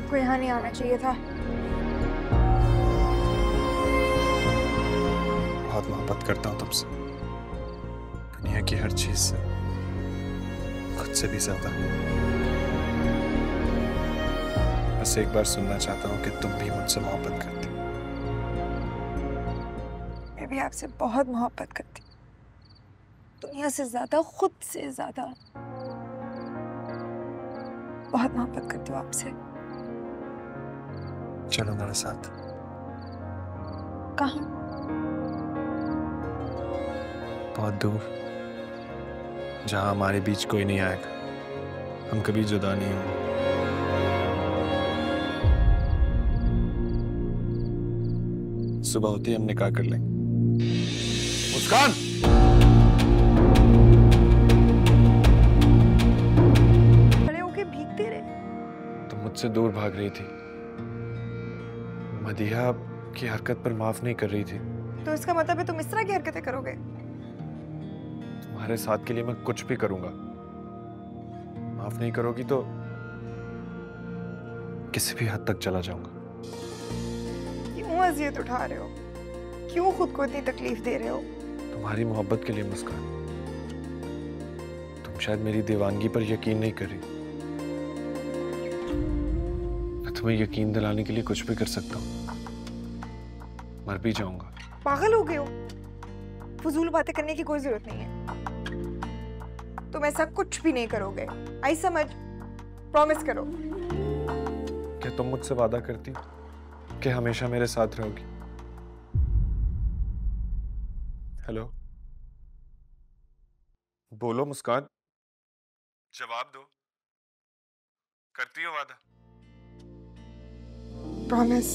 आपको यहाँ नहीं आना चाहिए था। बहुत मोहब्बत करता हूँ तुमसे, दुनिया की हर चीज से, खुद से भी ज्यादा। बस एक बार सुनना चाहता हूँ कि तुम भी मुझसे मोहब्बत करती हो। मैं भी आपसे बहुत मोहब्बत करती हूँ, दुनिया से ज्यादा, खुद से ज्यादा बहुत मोहब्बत करती हूँ आपसे। चलो मेरे साथ। कहाँ? बहुत दूर, जहां हमारे बीच कोई नहीं आएगा, हम कभी जुदा नहीं होंगे। सुबह होती है हम निकाह कर लेंगे। मुस्कान! खड़े होके भीगते रहे। तुम मुझसे दूर भाग रही थी, मदीहा की हरकत पर माफ नहीं कर रही थी। तो इसका मतलब है तुम इस तरह की हरकतें करोगे? तुम्हारे साथ के लिए मैं कुछ भी करूंगा। माफ नहीं करोगी तो किसी भी हद तक चला जाऊंगा। क्यों अजियत उठा रहे हो? क्यों खुद को इतनी तकलीफ दे रहे हो? तुम्हारी मोहब्बत के लिए मुस्कान। तुम शायद मेरी दीवानगी पर यकीन नहीं कर रही। मैं तुम्हें यकीन दिलाने के लिए कुछ भी कर सकता हूँ, मर भी जाऊंगा। पागल हो गए हो? फजूल बातें करने की कोई जरूरत नहीं है। तुम ऐसा कुछ भी नहीं करोगे, आई समझ? प्रॉमिस करो। क्या तुम मुझसे वादा करती कि हमेशा मेरे साथ रहोगी? हेलो, बोलो मुस्कान, जवाब दो। करती हो वादा? प्रॉमिस।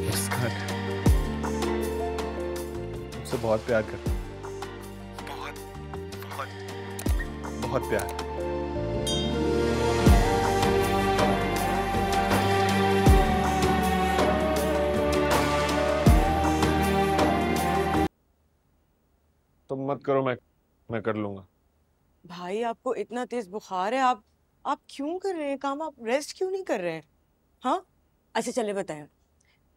मुस्कान, तुमसे बहुत प्यार करता हूँ, बहुत बहुत बहुत प्यार। तुम मत करो, मैं कर लूंगा। भाई आपको इतना तेज बुखार है, आप क्यों कर रहे हैं काम? आप रेस्ट क्यों नहीं कर रहे हैं? हाँ, अच्छा चले बताएं,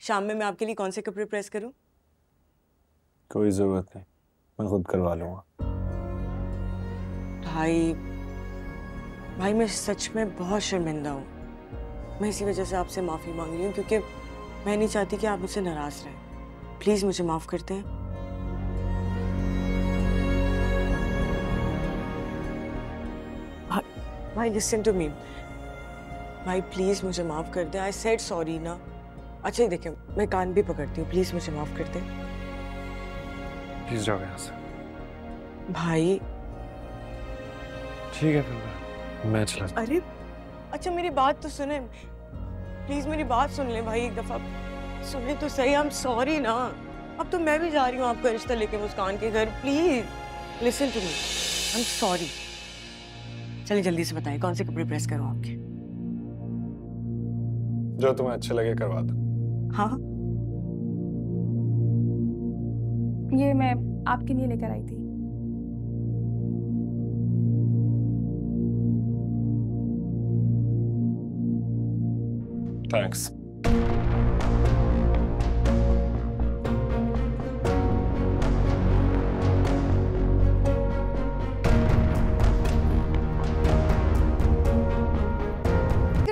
शाम में मैं आपके लिए कौन से कपड़े प्रेस करूं? कोई जरूरत नहीं, मैं खुद करवा लूंगा। भाई मैं सच में बहुत शर्मिंदा हूँ। मैं इसी वजह से आपसे माफी मांग रही हूँ, क्योंकि मैं नहीं चाहती कि आप मुझसे नाराज रहें। प्लीज मुझे माफ करते हैं। भाई लिसन टू मी, भाई प्लीज मुझे माफ कर दे। आई सेड सॉरी ना। अच्छा ही देखें, मैं कान भी पकड़ती हूँ, प्लीज मुझे माफ कर दे। प्लीज जाओ यहाँ से। भाई ठीक है, फिर मैं चला। अरे अच्छा मेरी बात तो सुने, प्लीज मेरी बात सुन ले भाई, एक दफा सुने तो सही। आई एम सॉरी ना, अब तो मैं भी जा रही हूँ आपका रिश्ता लेके मुस्कान के घर। Please listen to me, I am sorry. चलिए जल्दी से बताएं, कौन से कपड़े प्रेस करूँ आपके? जो तुम्हें अच्छे लगे करवा दो। हाँ, ये मैं आपके लिए लेकर आई थी। थैंक्स।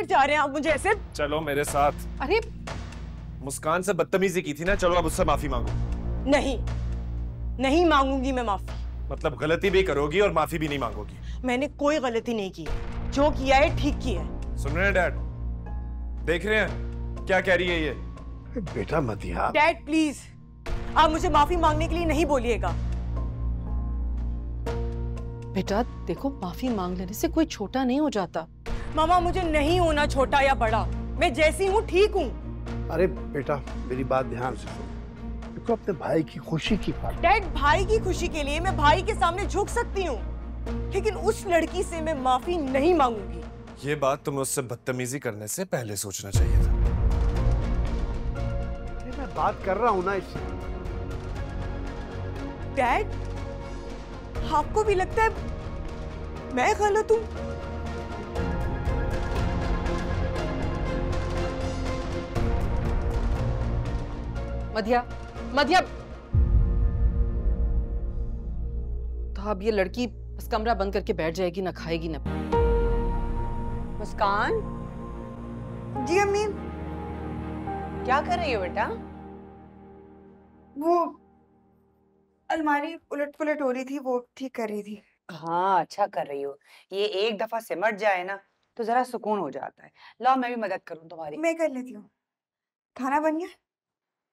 जा रहे हैं आप मुझे ऐसे? चलो मेरे साथ। अरे मुस्कान से बदतमीजी की थी ना, चलो अब उससे माफी मांगो। नहीं, नहीं मांगूंगी मैं माफी। मतलब गलती भी करोगी और माफी भी नहीं मांगोगी? मैंने कोई गलती नहीं की, जो किया है ठीक किया है। सुन रहे हैं डैड? देख रहे हैं क्या कह रही है ये? बेटा मदीहा। डैड प्लीज, आप मुझे माफी मांगने के लिए नहीं बोलिएगा। बेटा देखो, माफी मांग लेने से कोई छोटा नहीं हो जाता। मामा मुझे नहीं होना छोटा या बड़ा, मैं जैसी हूँ ठीक हूँ। अरे बेटा मेरी बात ध्यान से सुन, देखो अपने भाई की खुशी की बात। डैड भाई की खुशी के लिए मैं भाई के सामने झुक सकती हूँ, लेकिन उस लड़की से मैं माफी नहीं मांगूंगी। ये बात तुम्हें उससे बदतमीजी करने से पहले सोचना चाहिए था। अरे मैं बात कर रहा हूँ ना इससे। डैड आपको भी लगता है मैं गलत हूँ? मधिया, मधिया, तो अब ये लड़की बस कमरा बंद करके बैठ जाएगी, ना खाएगी ना। मुस्कान, जी अम्मी। क्या कर रही हो बेटा? वो अलमारी उलट पुलट हो रही थी, वो ठीक कर रही थी। हाँ, अच्छा कर रही हो। ये एक दफा सिमट जाए ना तो जरा सुकून हो जाता है। लाओ मैं भी मदद करूं तुम्हारी। मैं कर लेती हूँ। खाना बन गया?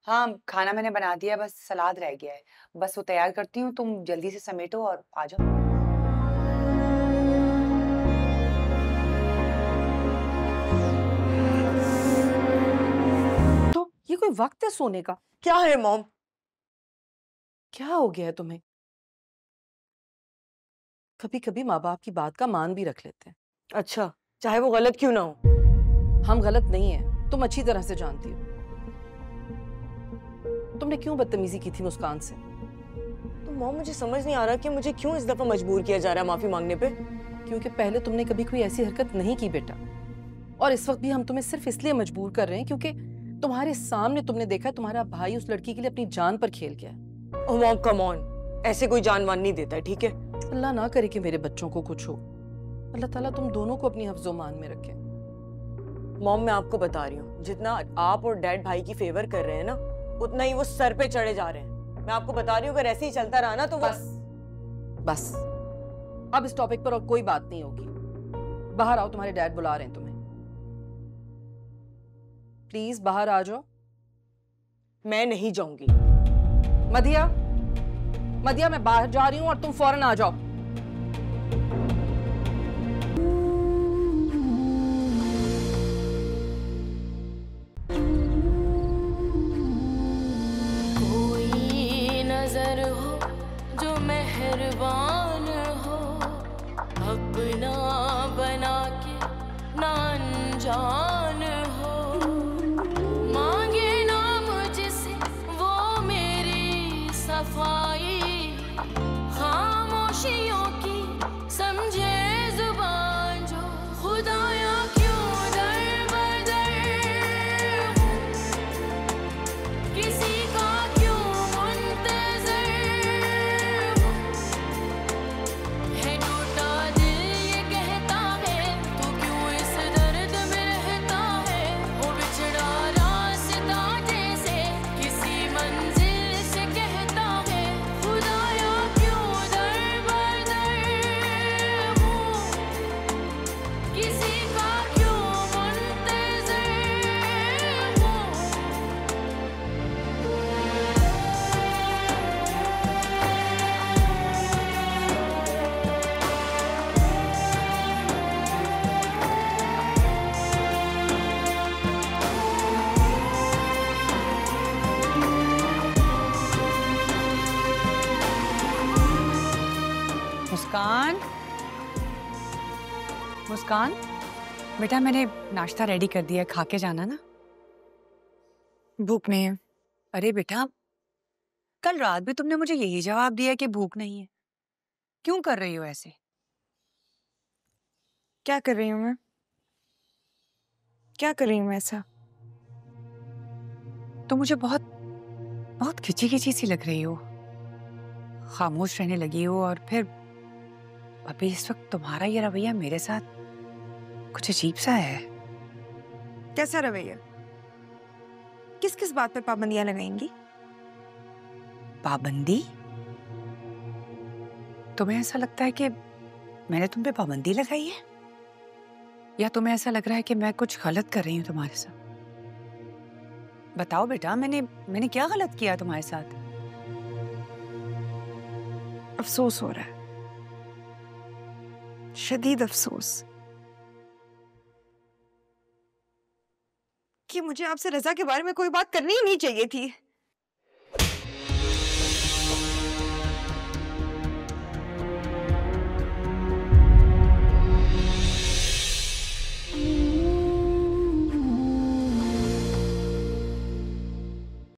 हाँ, खाना मैंने बना दिया, बस सलाद रह गया है। बस वो तैयार करती हूँ, तुम जल्दी से समेटो और आ जाओ। तो ये कोई वक्त है सोने का? क्या है मॉम? क्या हो गया है तुम्हें? कभी कभी माँ बाप की बात का मान भी रख लेते हैं। अच्छा, चाहे वो गलत क्यों ना हो। हम गलत नहीं है, तुम अच्छी तरह से जानती हो। तुमने क्यों बदतमीजी की थी मुस्कान से? तो मॉम, मुझे समझ नहीं आ रहा कि मुझे क्यों इस दफा मजबूर किया जा रहा है माफी मांगने पे। क्योंकि पहले तुमने कभी कोई ऐसी हरकत नहीं की बेटा, और इस वक्त भी हम तुम्हें सिर्फ इसलिए मजबूर कर रहे हैं क्योंकि तुम्हारे सामने तुमने देखा तुम्हारा भाई उस लड़की के लिए अपनी जान पर खेल गया। ओह मॉम, कम ऑन, ऐसे कोई जानवान नहीं देता है, ठीक है? अल्लाह ना करे कि मेरे बच्चों को कुछ हो। अल्लाह ताला तुम दोनों को अपनी हिफ्ज़ो मान में रखे। मॉम, मैं आपको बता रही हूँ, जितना आप और डैड भाई की फेवर कर रहे हैं ना, उतना ही वो सर पे चढ़े जा रहे हैं। मैं आपको बता रही हूँ, अगर ऐसे ही चलता रहा ना तो बस बस, अब इस टॉपिक पर और कोई बात नहीं होगी। बाहर आओ, तुम्हारे डैड बुला रहे हैं तुम्हें। प्लीज बाहर आ जाओ। मैं नहीं जाऊंगी। मधिया, मधिया, मैं बाहर जा रही हूँ और तुम फौरन आ जाओ। कोई नजर हो जो मेहरबान हो, अपना बना के ना अनजान हो, मांगे ना मुझसे वो मेरी सफाई, खामोशियों की समझे जुबान जो, खुदाया क्यों दर बदर हूँ, किसी का क्यों मुंतज़र हूँ, है टूटा दिल ये कहता है तू क्यों इस दर्द में रहता है, वो बिछड़ा रास्ता जैसे किसी मंजिल से कहता है, खुदाया क्यों दर बदर हूँ, किसी का क्यों मुंतज़र हूँ। मुस्कान, मुस्कान, बेटा मैंने नाश्ता रेडी कर दिया है, खा के जाना ना। भूख नहीं है। अरे बेटा, कल रात भी तुमने मुझे यही जवाब दिया कि भूख नहीं है। क्यों कर रही हो ऐसे? क्या कर रही हूँ मैं? क्या कर रही हूँ मैं ऐसा? तो मुझे बहुत बहुत खिंची खिंची सी लग रही हो, खामोश रहने लगी हो, और फिर अभी इस वक्त तुम्हारा ये रवैया मेरे साथ कुछ अजीब सा है। कैसा रवैया? किस किस बात पर पाबंदियां लगाएंगी? पाबंदी? तुम्हें ऐसा लगता है कि मैंने तुम पे पाबंदी लगाई है, या तुम्हें ऐसा लग रहा है कि मैं कुछ गलत कर रही हूँ तुम्हारे साथ? बताओ बेटा, मैंने क्या गलत किया तुम्हारे साथ? अफसोस हो रहा है, शदीद अफसोस, कि मुझे आपसे रजा के बारे में कोई बात करनी ही नहीं चाहिए थी।